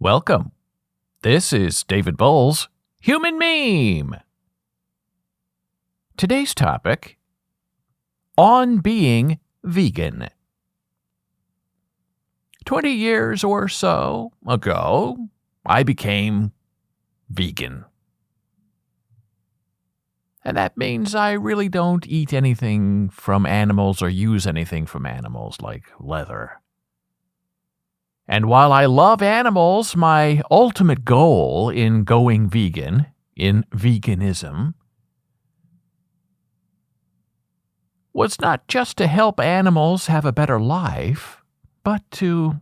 Welcome. This is David Boles, Human Meme. Today's topic, on being vegan. 20 years or so ago, I became vegan. And that means I really don't eat anything from animals or use anything from animals like leather. And while I love animals, my ultimate goal in going vegan, in veganism, was not just to help animals have a better life, but to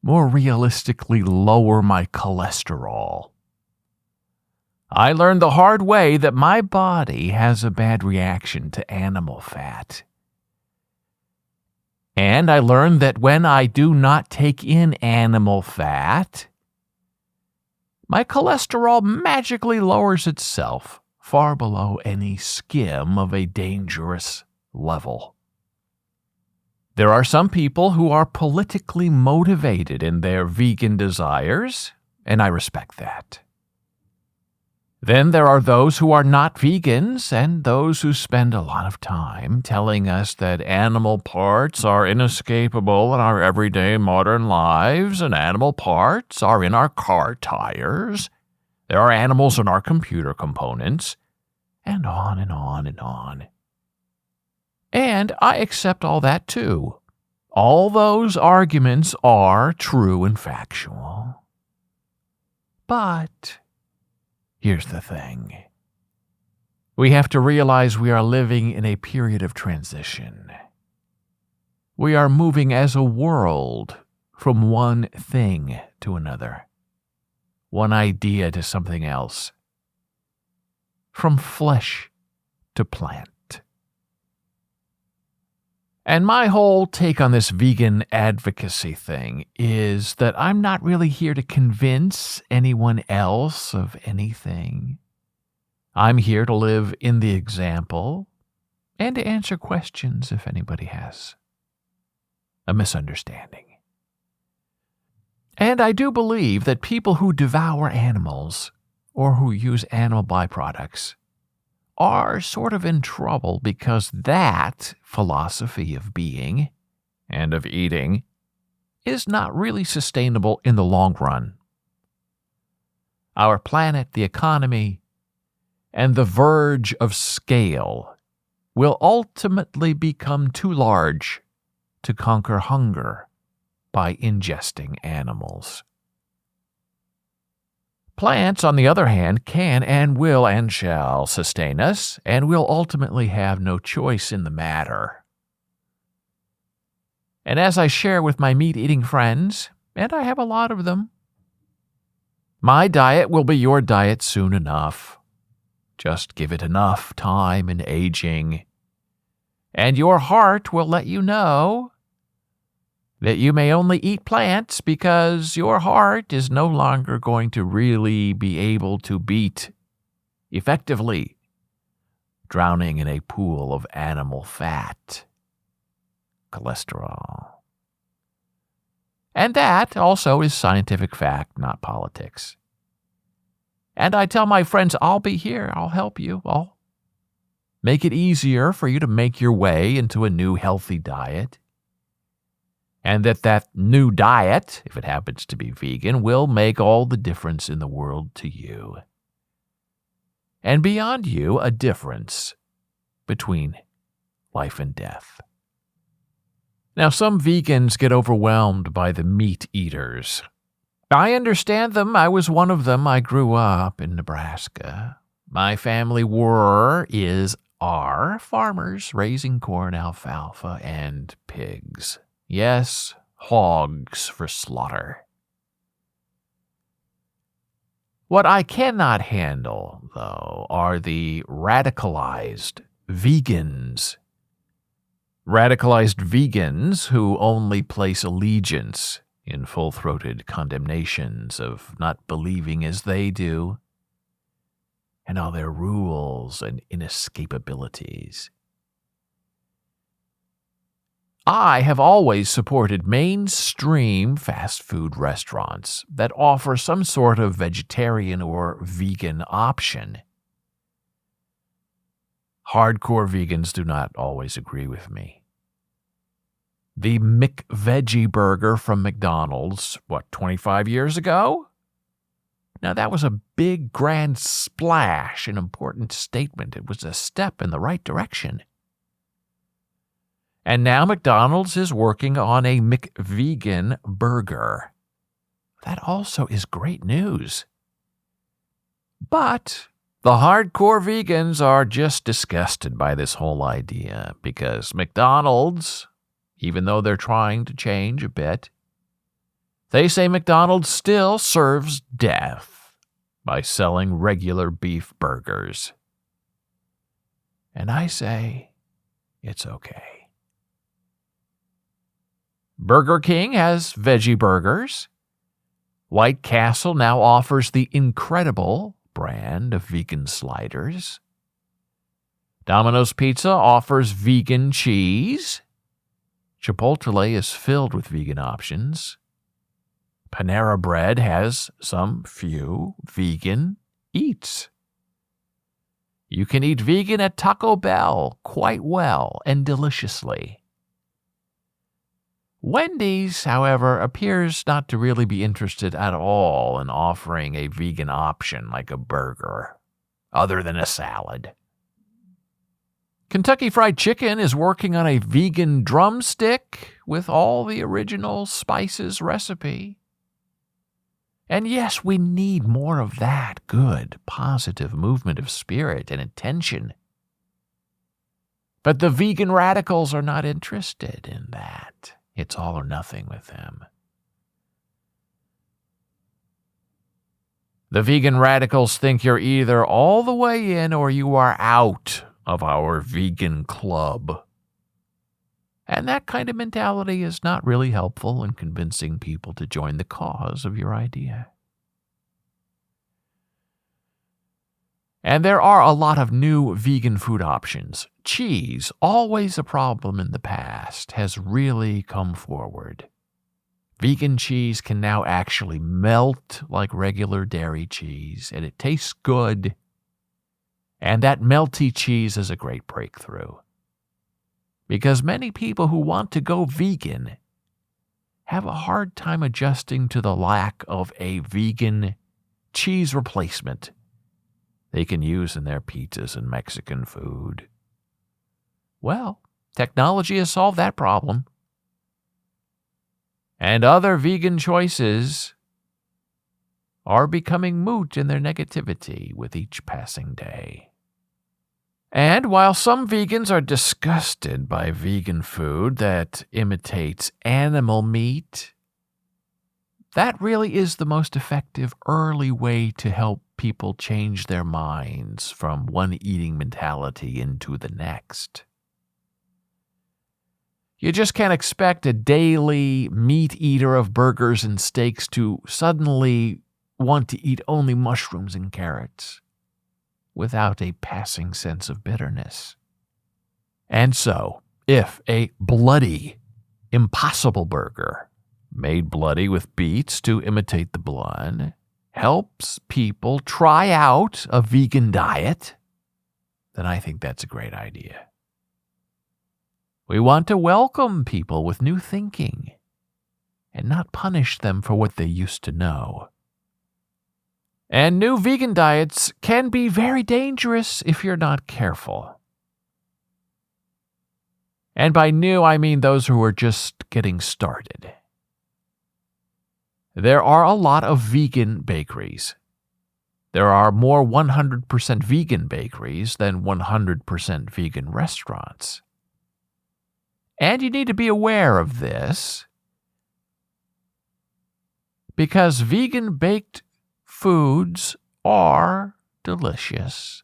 more realistically lower my cholesterol. I learned the hard way that my body has a bad reaction to animal fat. And I learned that when I do not take in animal fat, my cholesterol magically lowers itself far below any skim of a dangerous level. There are some people who are politically motivated in their vegan desires, and I respect that. Then there are those who are not vegans and those who spend a lot of time telling us that animal parts are inescapable in our everyday modern lives and animal parts are in our car tires. There are animals in our computer components, and on and on and on. And I accept all that too. All those arguments are true and factual. But here's the thing. We have to realize we are living in a period of transition. We are moving as a world from one thing to another, one idea to something else, from flesh to plant. And my whole take on this vegan advocacy thing is that I'm not really here to convince anyone else of anything. I'm here to live in the example and to answer questions if anybody has a misunderstanding. And I do believe that people who devour animals or who use animal byproducts are sort of in trouble because that philosophy of being and of eating is not really sustainable in the long run. Our planet, the economy, and the verge of scale will ultimately become too large to conquer hunger by ingesting animals. Plants, on the other hand, can and will and shall sustain us, and will ultimately have no choice in the matter. And as I share with my meat-eating friends, and I have a lot of them, my diet will be your diet soon enough. Just give it enough time and aging, and your heart will let you know that you may only eat plants because your heart is no longer going to really be able to beat effectively, drowning in a pool of animal fat, cholesterol. And that also is scientific fact, not politics. And I tell my friends, I'll be here, I'll help you, I'll make it easier for you to make your way into a new healthy diet. And that new diet, if it happens to be vegan, will make all the difference in the world to you. And beyond you, a difference between life and death. Now, some vegans get overwhelmed by the meat eaters. I understand them. I was one of them. I grew up in Nebraska. My family are farmers raising corn, alfalfa, and pigs. Yes, hogs for slaughter. What I cannot handle, though, are the radicalized vegans. Radicalized vegans who only place allegiance in full-throated condemnations of not believing as they do, and all their rules and inescapabilities. I have always supported mainstream fast food restaurants that offer some sort of vegetarian or vegan option. Hardcore vegans do not always agree with me. The McVeggie burger from McDonald's, 25 years ago? Now, that was a big, grand splash, an important statement. It was a step in the right direction. And now McDonald's is working on a McVegan burger. That also is great news. But the hardcore vegans are just disgusted by this whole idea because McDonald's, even though they're trying to change a bit, they say McDonald's still serves death by selling regular beef burgers. And I say, it's okay. Burger King has veggie burgers. White Castle now offers the Incredible brand of vegan sliders. Domino's Pizza offers vegan cheese. Chipotle is filled with vegan options. Panera Bread has some few vegan eats. You can eat vegan at Taco Bell quite well and deliciously. Wendy's, however, appears not to really be interested at all in offering a vegan option like a burger, other than a salad. Kentucky Fried Chicken is working on a vegan drumstick with all the original spices recipe. And yes, we need more of that good, positive movement of spirit and intention. But the vegan radicals are not interested in that. It's all or nothing with them. The vegan radicals think you're either all the way in or you are out of our vegan club. And that kind of mentality is not really helpful in convincing people to join the cause of your idea. And there are a lot of new vegan food options. Cheese, always a problem in the past, has really come forward. Vegan cheese can now actually melt like regular dairy cheese, and it tastes good. And that melty cheese is a great breakthrough. Because many people who want to go vegan have a hard time adjusting to the lack of a vegan cheese replacement they can use in their pizzas and Mexican food. Well, technology has solved that problem. And other vegan choices are becoming moot in their negativity with each passing day. And while some vegans are disgusted by vegan food that imitates animal meat, that really is the most effective early way to help people change their minds from one eating mentality into the next. You just can't expect a daily meat eater of burgers and steaks to suddenly want to eat only mushrooms and carrots without a passing sense of bitterness. And so, if a bloody, impossible burger made bloody with beets to imitate the blood helps people try out a vegan diet, then I think that's a great idea. We want to welcome people with new thinking and not punish them for what they used to know. And new vegan diets can be very dangerous if you're not careful. And by new, I mean those who are just getting started. There are a lot of vegan bakeries. There are more 100% vegan bakeries than 100% vegan restaurants. And you need to be aware of this because vegan baked foods are delicious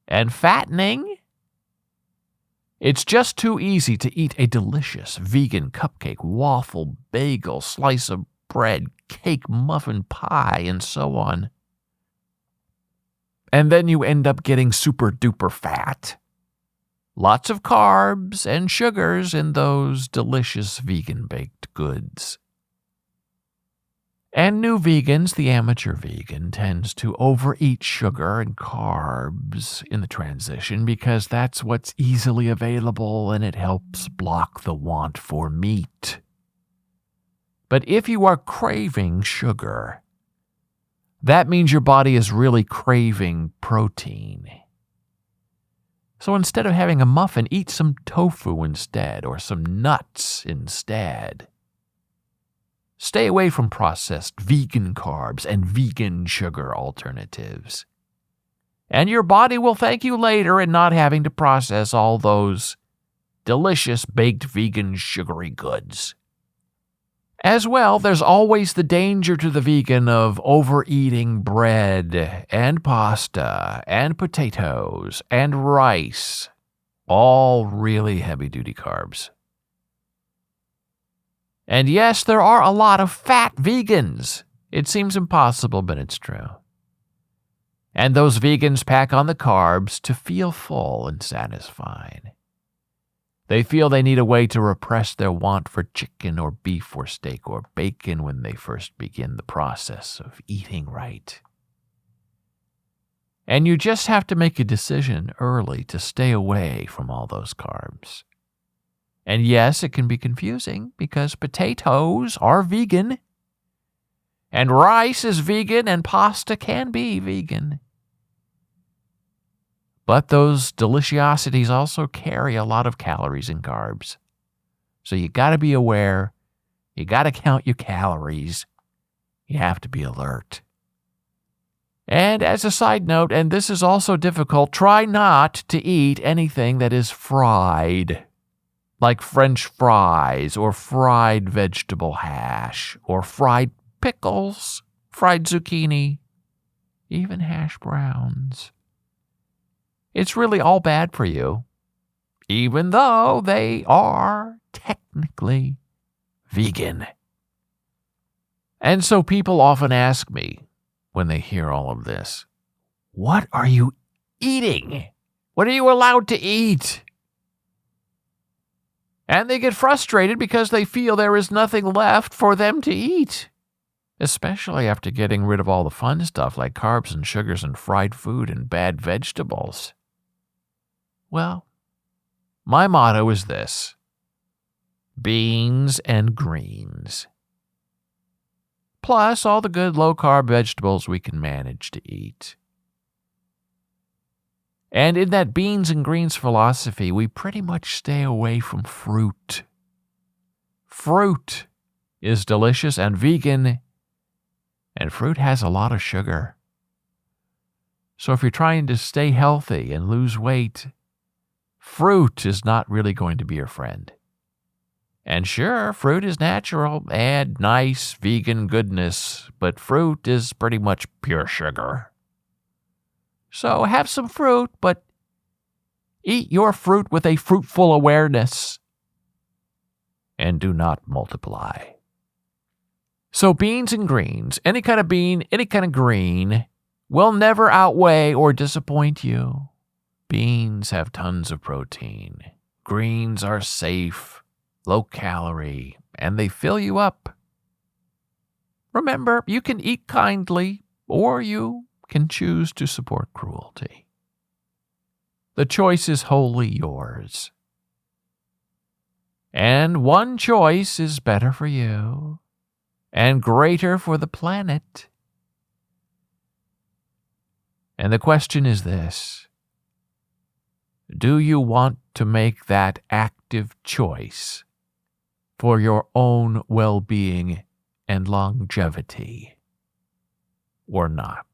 and fattening. It's just too easy to eat a delicious vegan cupcake, waffle, bagel, slice of bread, cake, muffin, pie, and so on. And then you end up getting super duper fat. Lots of carbs and sugars in those delicious vegan baked goods. And new vegans, the amateur vegan, tends to overeat sugar and carbs in the transition because that's what's easily available and it helps block the want for meat. But if you are craving sugar, that means your body is really craving protein. So instead of having a muffin, eat some tofu instead or some nuts instead. Stay away from processed vegan carbs and vegan sugar alternatives. And your body will thank you later in not having to process all those delicious baked vegan sugary goods. As well, there's always the danger to the vegan of overeating bread and pasta and potatoes and rice, all really heavy-duty carbs. And yes, there are a lot of fat vegans. It seems impossible, but it's true. And those vegans pack on the carbs to feel full and satisfied. They feel they need a way to repress their want for chicken or beef or steak or bacon when they first begin the process of eating right. And you just have to make a decision early to stay away from all those carbs. And yes, it can be confusing because potatoes are vegan, and rice is vegan, and pasta can be vegan. But those deliciosities also carry a lot of calories and carbs. So you got to be aware, you got to count your calories, you have to be alert. And as a side note, and this is also difficult, try not to eat anything that is fried. Like French fries, or fried vegetable hash, or fried pickles, fried zucchini, even hash browns. It's really all bad for you, even though they are technically vegan. And so people often ask me, when they hear all of this, what are you eating? What are you allowed to eat? And they get frustrated because they feel there is nothing left for them to eat, especially after getting rid of all the fun stuff like carbs and sugars and fried food and bad vegetables. Well, my motto is this: beans and greens. Plus all the good low-carb vegetables we can manage to eat. And in that beans and greens philosophy, we pretty much stay away from fruit. Fruit is delicious and vegan, and fruit has a lot of sugar. So if you're trying to stay healthy and lose weight, fruit is not really going to be your friend. And sure, fruit is natural, add nice vegan goodness, but fruit is pretty much pure sugar. So have some fruit, but eat your fruit with a fruitful awareness. And do not multiply. So beans and greens, any kind of bean, any kind of green, will never outweigh or disappoint you. Beans have tons of protein. Greens are safe, low calorie, and they fill you up. Remember, you can eat kindly, or you can choose to support cruelty. The choice is wholly yours. And one choice is better for you and greater for the planet. And the question is this: do you want to make that active choice for your own well-being and longevity, or not?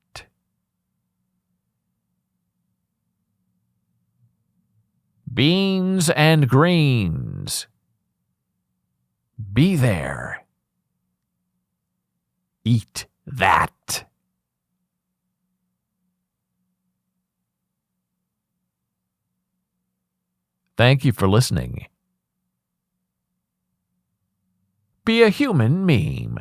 Beans and greens. Be there. Eat that. Thank you for listening. Be a human meme.